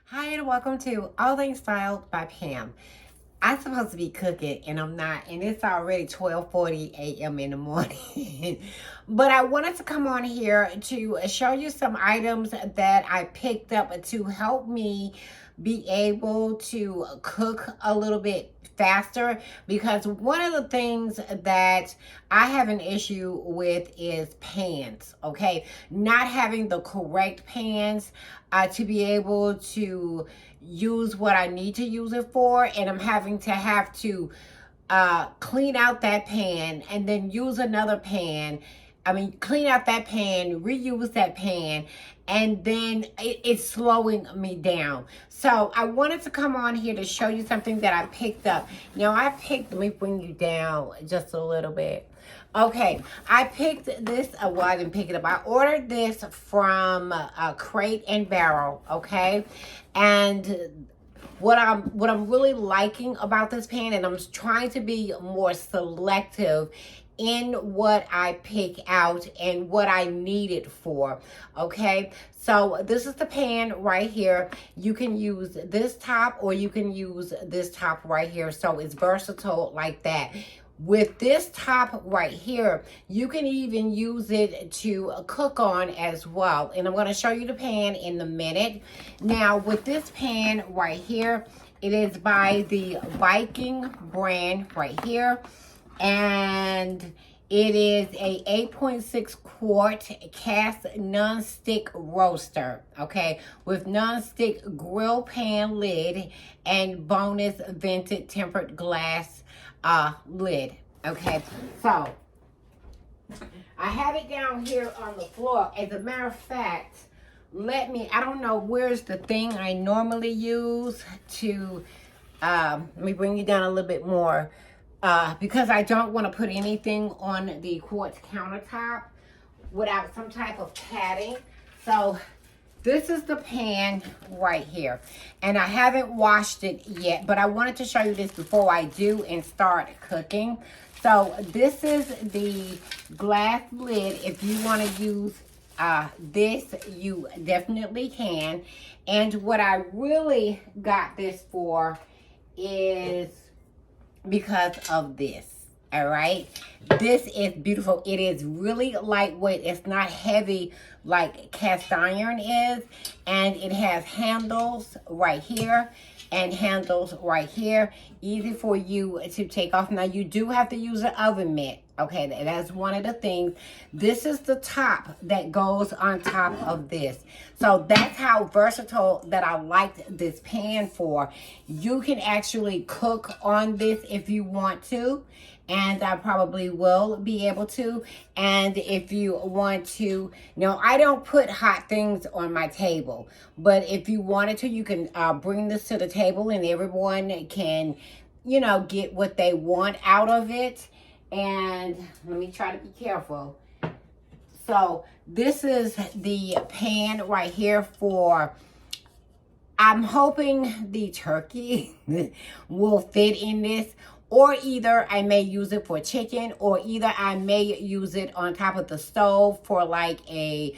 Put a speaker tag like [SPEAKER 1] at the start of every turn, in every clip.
[SPEAKER 1] Hi and welcome to All Things Styled by Pam. I'm supposed to be cooking and I'm not, and it's already 12:40 a.m. in the morning. But I wanted to come on here to show you some items that I picked up to help me be able to cook a little bit faster, because one of the things that I have an issue with is pans, okay? Not having the correct pans to be able to use what I need to use it for, and I'm having to clean out that pan and then use another pan. Clean out that pan, reuse that pan, and then it's slowing me down. So I wanted to come on here to show you something that I picked up. Let me bring you down just a little bit. Okay, I picked this, well, I didn't pick it up. I ordered this from Crate and Barrel, okay? And what I'm really liking about this pan, and I'm trying to be more selective in what I pick out and what I need it for, okay? So this is the pan right here. You can use this top or you can use this top right here. So it's versatile like that. With this top right here, you can even use it to cook on as well. And I'm going to show you the pan in a minute. Now, with this pan right here, it is by the Viking brand right here. And it is a 8.6 quart cast non-stick roaster, okay, with non-stick grill pan lid and bonus vented tempered glass lid. Okay, so I have it down here on the floor. As a matter of fact, I don't know where's the thing I normally use to, let me bring you down a little bit more, because I don't want to put anything on the quartz countertop without some type of padding. So this is the pan right here, and I haven't washed it yet, but I wanted to show you this before I do and start cooking. So this is the glass lid. If you want to use this, you definitely can. And what I really got this for is because of this. All right, this is beautiful. It is really lightweight. It's not heavy like cast iron is, and it has handles right here and handles right here, easy for you to take off. Now you do have to use an oven mitt, okay? That's one of the things. This is the top that goes on top of this. So that's how versatile that I liked this pan for. You can actually cook on this if you want to, and I probably will be able to. And if you want to, I don't put hot things on my table, but if you wanted to, you can bring this to the table and everyone can, get what they want out of it. And let me try to be careful. So this is the pan right here for, I'm hoping the turkey will fit in this. Or either I may use it for chicken, or either I may use it on top of the stove for like a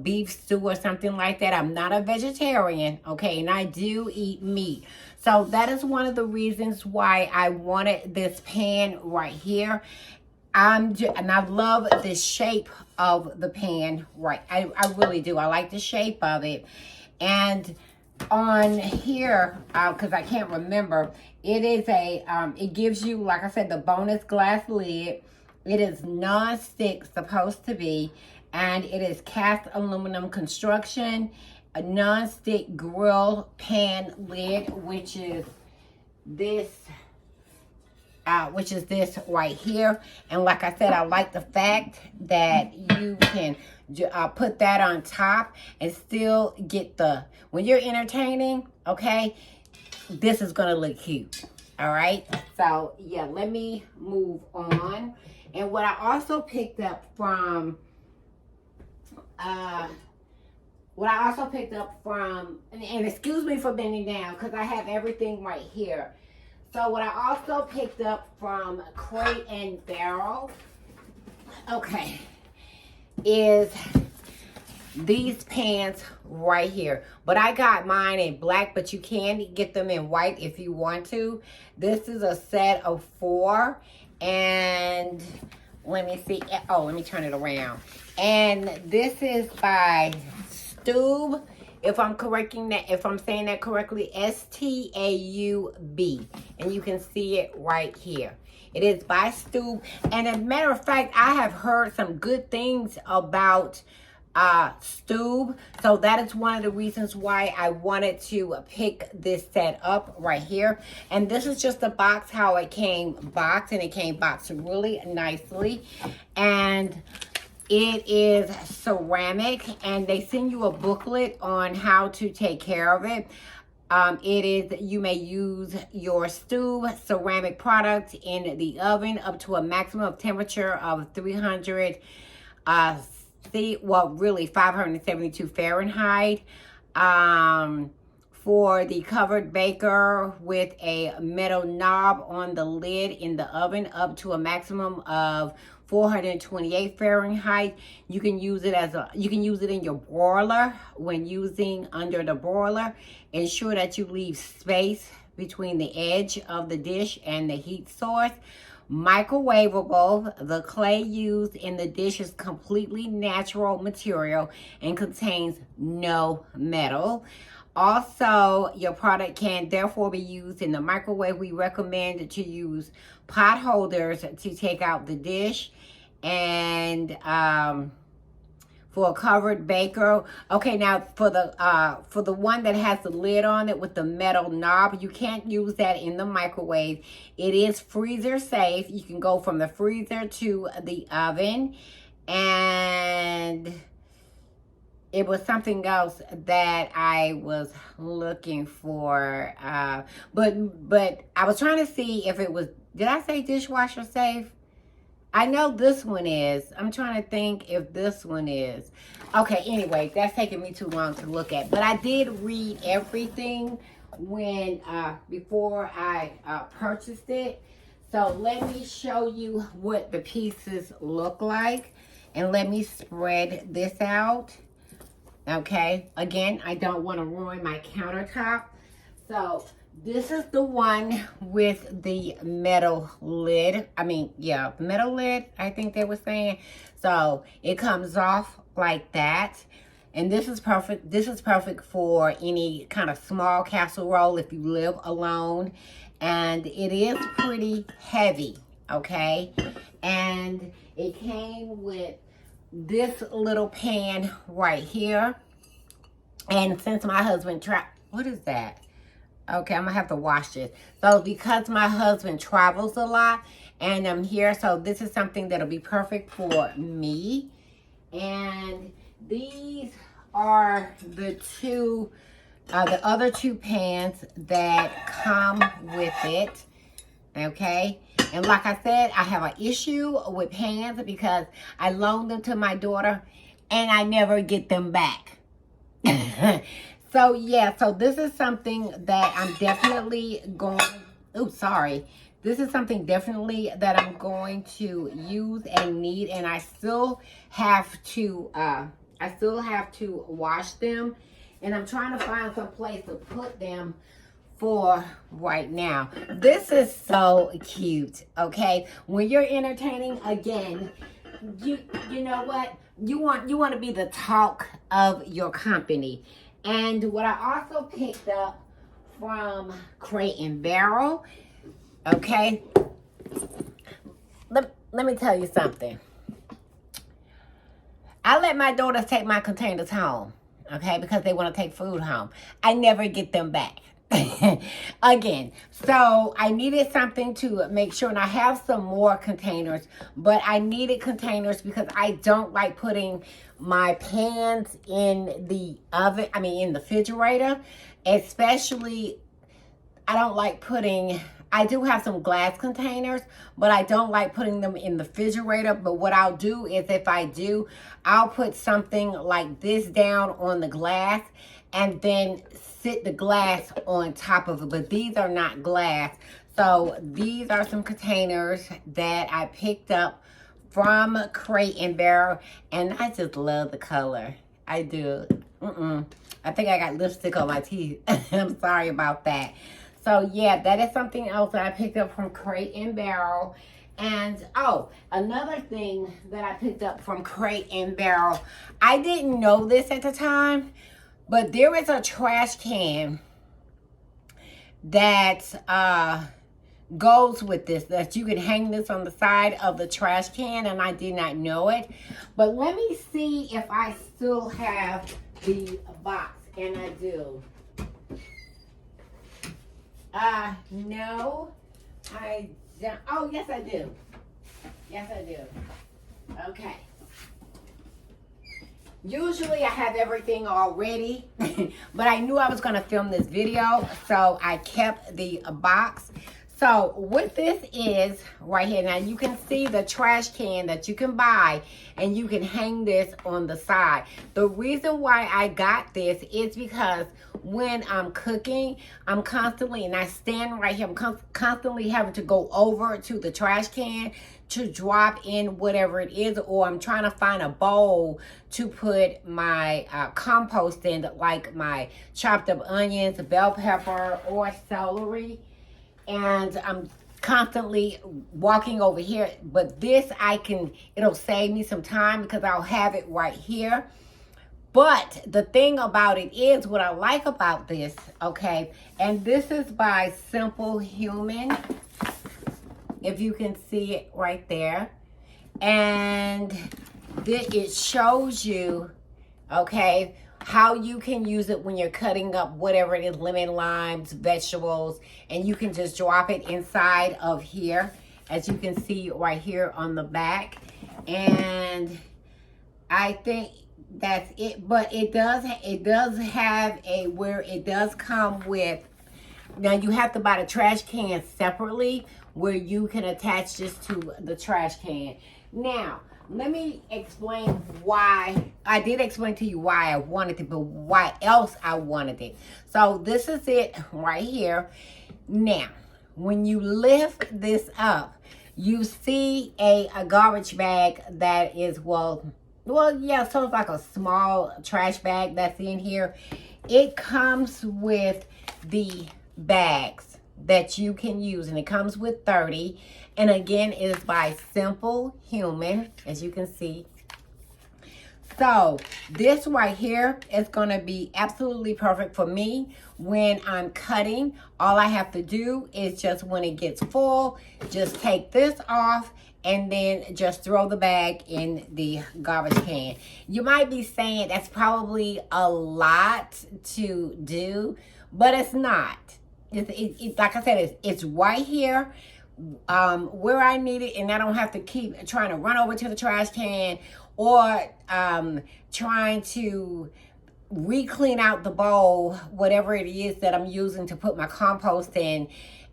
[SPEAKER 1] beef stew or something like that. I'm not a vegetarian, okay, and I do eat meat. So that is one of the reasons why I wanted this pan right here. And I love the shape of the pan, right? I really do. I like the shape of it. And on here, because I can't remember, it is it gives you, like I said, the bonus glass lid. It is non-stick, supposed to be, and it is cast aluminum construction, a non-stick grill pan lid, which is this right here. And like I said, I like the fact that you can put that on top and still get when you're entertaining, okay, this is gonna look cute. All right, so yeah, let me move on. And what I also picked up from and excuse me for bending down because I have everything right here. So what I also picked up from Crate and Barrel, okay, is these pans right here. But I got mine in black, but you can get them in white if you want to. This is a set of 4. And let me see. Oh, let me turn it around. And this is by Staub. If I'm correcting that, if I'm saying that correctly, Staub. And you can see it right here. It is by Staub. And as a matter of fact, I have heard some good things about Staub. So that is one of the reasons why I wanted to pick this set up right here. And this is just the box, how it came boxed, and it came boxed really nicely. And it is ceramic, and they send you a booklet on how to take care of it. You may use your Staub ceramic product in the oven up to a maximum of temperature of 300 really 572 Fahrenheit. For the covered baker with a metal knob on the lid in the oven up to a maximum of 428 Fahrenheit. You can use it in your broiler when using under the broiler. Ensure that you leave space between the edge of the dish and the heat source. Microwavable. The clay used in the dish is completely natural material and contains no metal. Also, your product can therefore be used in the microwave. We recommend to use pot holders to take out the dish. And for a covered baker, okay, now for the one that has the lid on it with the metal knob, you can't use that in the microwave. It is freezer safe. You can go from the freezer to the oven. And it was something else that I was looking for. But I was trying to see if it was, did I say dishwasher safe? I know this one is. I'm trying to think if this one is. Okay, anyway, that's taking me too long to look at. But I did read everything when before I purchased it. So let me show you what the pieces look like. And let me spread this out. Okay, again, I don't want to ruin my countertop. So this is the one with the metal lid. Metal lid, I think they were saying. So it comes off like that. And this is perfect. This is perfect for any kind of small casserole if you live alone. And it is pretty heavy, okay? And it came with this little pan right here. And since my husband what is that? Okay, I'm gonna have to wash this. So because my husband travels a lot and I'm here, so this is something that'll be perfect for me. And these are the other 2 pans that come with it. Okay, and like I said, I have an issue with pans because I loan them to my daughter and I never get them back. So yeah, so this is something that I'm definitely going, this is something definitely that I'm going to use and need, and I still have to wash them, and I'm trying to find some place to put them for right now. This is so cute, okay? When you're entertaining, again, you know what? You want to be the talk of your company. And what I also picked up from Crate and Barrel, okay? Let me tell you something. I let my daughters take my containers home, okay? Because they want to take food home. I never get them back. Again, so I needed something to make sure, and I have some more containers, but I needed containers because I don't like putting my pans in the oven, in the refrigerator. Especially, I don't like putting, I do have some glass containers, but I don't like putting them in the refrigerator. But what I'll do is, if I do, I'll put something like this down on the glass and then sit the glass on top of it. But these are not glass. So these are some containers that I picked up from Crate and Barrel, and I just love the color. I do. I think I got lipstick on my teeth. I'm sorry about that. So yeah, that is something else that I picked up from Crate and Barrel. And oh, another thing that I picked up from Crate and Barrel, I didn't know this at the time, but there is a trash can that goes with this, that you can hang this on the side of the trash can, and I did not know it. But let me see if I still have the box, and I do. No, I don't. Oh, yes, I do. Yes, I do. Okay. Usually I have everything already, but I knew I was going to film this video, so I kept the box. So what this is right here, now you can see the trash can that you can buy, and you can hang this on the side. The reason why I got this is because when I'm cooking, I'm constantly, and I stand right here, I'm constantly having to go over to the trash can to drop in whatever it is, or I'm trying to find a bowl to put my compost in, like my chopped up onions, bell pepper, or celery. And I'm constantly walking over here, but this it'll save me some time because I'll have it right here. But the thing about it is, what I like about this, okay, and this is by Simple Human, if you can see it right there, and it shows you, okay, how you can use it when you're cutting up whatever it is, lemon, limes, vegetables, and you can just drop it inside of here, as you can see right here on the back. And I think that's it, but it does have where it does come with, now you have to buy the trash can separately, where you can attach this to the trash can. Now, let me explain why. I did explain to you why I wanted it, but why else I wanted it. So this is it right here. Now, when you lift this up, you see a garbage bag that is, well, yeah, sort of like a small trash bag that's in here. It comes with the bags that you can use, and it comes with 30. And again, it is by Simple Human, as you can see. So this right here is going to be absolutely perfect for me when I'm cutting. All I have to do is just, when it gets full, just take this off and then just throw the bag in the garbage can. You might be saying that's probably a lot to do, but it's not. It's like I said, it's right here where I need it, and I don't have to keep trying to run over to the trash can, or trying to re-clean out the bowl, whatever it is that I'm using to put my compost in,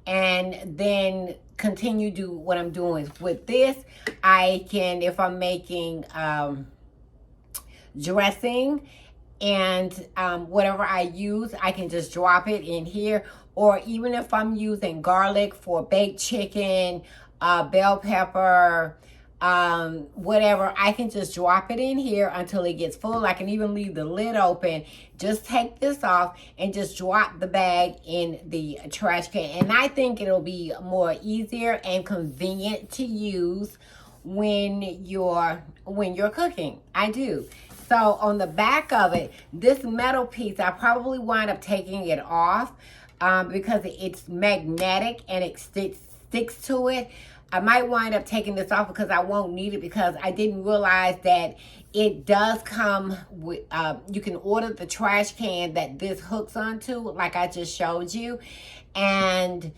[SPEAKER 1] and then continue do what I'm doing. With this, I can, if I'm making dressing and whatever I use, I can just drop it in here. Or even if I'm using garlic for baked chicken, bell pepper, whatever, I can just drop it in here until it gets full. I can even leave the lid open. Just take this off and just drop the bag in the trash can. And I think it'll be more easier and convenient to use when you're cooking. I do. So on the back of it, this metal piece, I probably wind up taking it off because it's magnetic and it sticks to it. I might wind up taking this off because I won't need it, because I didn't realize that it does come with, you can order the trash can that this hooks onto, like I just showed you, and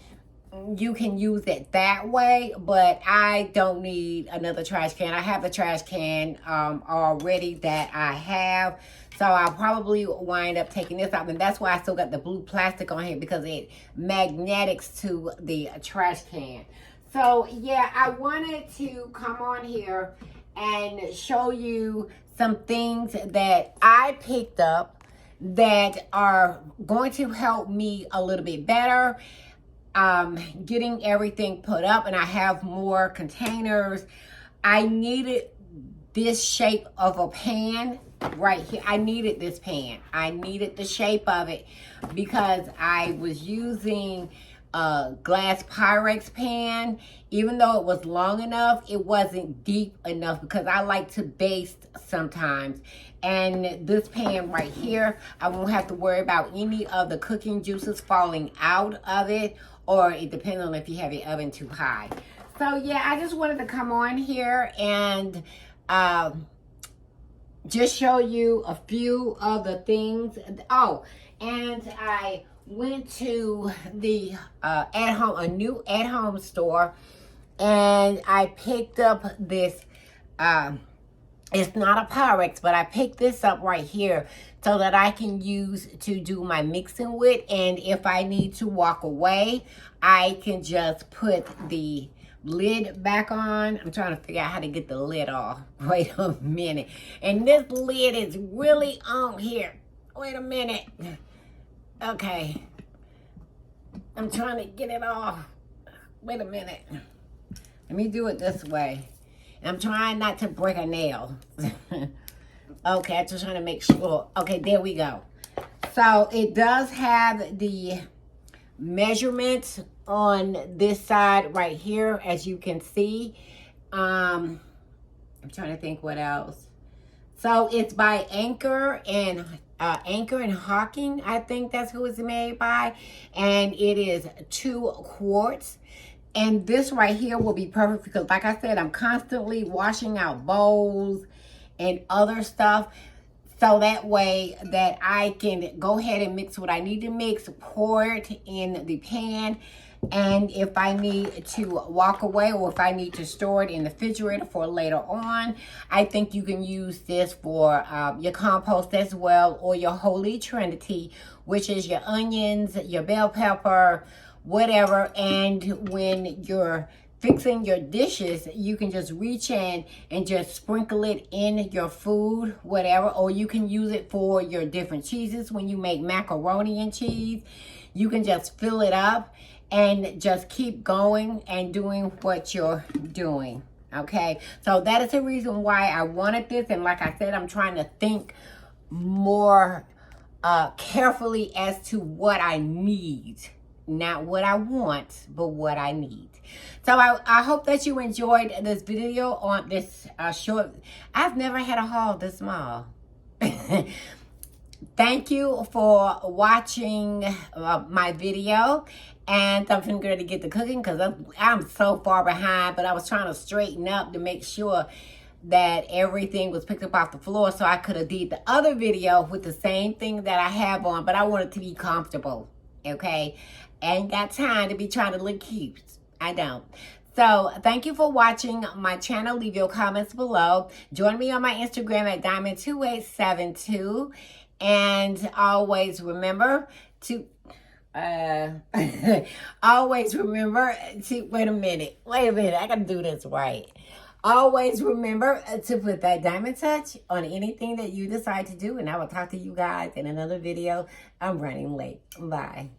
[SPEAKER 1] you can use it that way. But I don't need another trash can. I have a trash can already that I have. So I'll probably wind up taking this off, and that's why I still got the blue plastic on here, because it magnetics to the trash can. So yeah, I wanted to come on here and show you some things that I picked up that are going to help me a little bit better getting everything put up. And I have more containers. I needed this shape of a pan right here. I needed this pan. I needed the shape of it because I was using a glass Pyrex pan. Even though it was long enough, it wasn't deep enough because I like to baste sometimes. And this pan right here, I won't have to worry about any of the cooking juices falling out of it, or it depends on if you have your oven too high. So yeah, I just wanted to come on here and just show you a few of the things. Oh, and I went to the a new at-home store, and I picked up this, it's not a Pyrex, but I picked this up right here so that I can use to do my mixing with. And if I need to walk away, I can just put the lid back on. I'm trying to figure out how to get the lid off. Wait a minute. And this lid is really on here. Wait a minute. Okay. I'm trying to get it off. Wait a minute. Let me do it this way. I'm trying not to break a nail. Okay, I'm just trying to make sure. Okay, there we go. So it does have the measurements on this side right here, as you can see. I'm trying to think what else. So it's by Anchor and Hawking. I think that's who it's made by, and it is 2 quarts. And this right here will be perfect because, like I said, I'm constantly washing out bowls and other stuff. So that way that I can go ahead and mix what I need to mix, pour it in the pan. And if I need to walk away, or if I need to store it in the refrigerator for later on, I think you can use this for your compost as well, or your Holy Trinity, which is your onions, your bell pepper, whatever. And when you're fixing your dishes, you can just reach in and just sprinkle it in your food, whatever. Or you can use it for your different cheeses. When you make macaroni and cheese, you can just fill it up and just keep going and doing what you're doing. Okay, so that is the reason why I wanted this. And like I said, I'm trying to think more carefully as to what I need. Not what I want, but what I need. So I hope that you enjoyed this video on this short. I've never had a haul this small. Thank you for watching my video. And I'm going to get to cooking because I'm so far behind. But I was trying to straighten up to make sure that everything was picked up off the floor, so I could have did the other video with the same thing that I have on. But I wanted to be comfortable. Okay? Ain't got time to be trying to look cute. I don't. So thank you for watching my channel. Leave your comments below. Join me on my Instagram at Diamond2872. And always remember to always remember to wait a minute, I gotta do this right. Always remember to put that diamond touch on anything that you decide to do. And I will talk to you guys in another video. I'm running late. Bye.